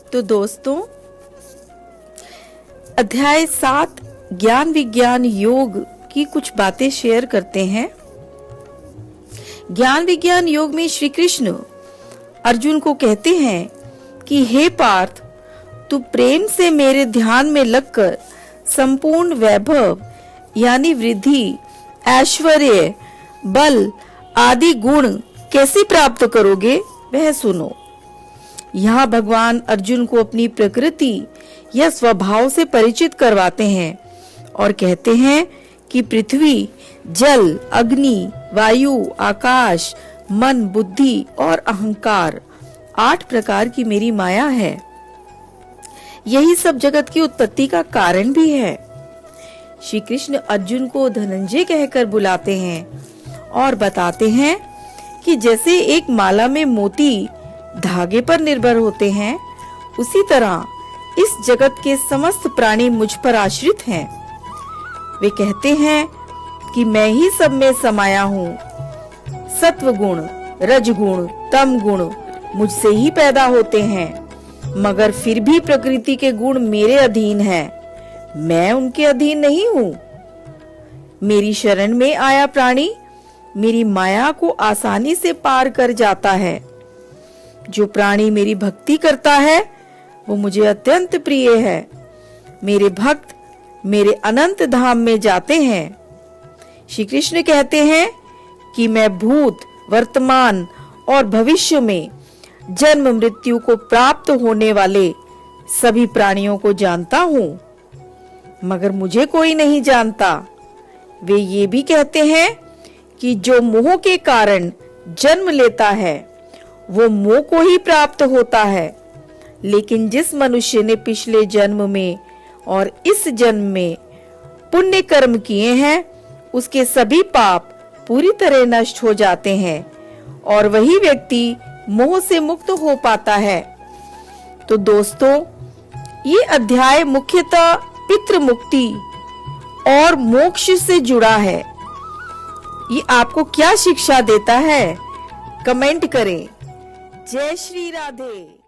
तो दोस्तों, अध्याय 7 ज्ञान विज्ञान योग की कुछ बातें शेयर करते हैं। ज्ञान विज्ञान योग में श्री कृष्ण अर्जुन को कहते हैं कि हे पार्थ, तू प्रेम से मेरे ध्यान में लगकर संपूर्ण वैभव यानी वृद्धि, ऐश्वर्य, बल आदि गुण कैसे प्राप्त करोगे वह सुनो। यहाँ भगवान अर्जुन को अपनी प्रकृति या स्वभाव से परिचित करवाते हैं और कहते हैं कि पृथ्वी, जल, अग्नि, वायु, आकाश, मन, बुद्धि और अहंकार 8 प्रकार की मेरी माया है। यही सब जगत की उत्पत्ति का कारण भी है। श्री कृष्ण अर्जुन को धनंजय कहकर बुलाते हैं और बताते हैं कि जैसे एक माला में मोती धागे पर निर्भर होते हैं, उसी तरह इस जगत के समस्त प्राणी मुझ पर आश्रित हैं। वे कहते हैं कि मैं ही सब में समाया हूँ। सत्व गुण, रज गुण, तम गुण मुझसे ही पैदा होते हैं, मगर फिर भी प्रकृति के गुण मेरे अधीन हैं। मैं उनके अधीन नहीं हूँ। मेरी शरण में आया प्राणी मेरी माया को आसानी से पार कर जाता है। जो प्राणी मेरी भक्ति करता है वो मुझे अत्यंत प्रिय है। मेरे भक्त मेरे अनंत धाम में जाते हैं। श्री कृष्ण कहते हैं कि मैं भूत, वर्तमान और भविष्य में जन्म मृत्यु को प्राप्त होने वाले सभी प्राणियों को जानता हूँ, मगर मुझे कोई नहीं जानता। वे ये भी कहते हैं कि जो मोह के कारण जन्म लेता है वो मोह को ही प्राप्त होता है, लेकिन जिस मनुष्य ने पिछले जन्म में और इस जन्म में पुण्य कर्म किए हैं, उसके सभी पाप पूरी तरह नष्ट हो जाते हैं और वही व्यक्ति मोह से मुक्त हो पाता है। तो दोस्तों, ये अध्याय मुख्यतः पितृ मुक्ति और मोक्ष से जुड़ा है। ये आपको क्या शिक्षा देता है? कमेंट करें। जय श्री राधे।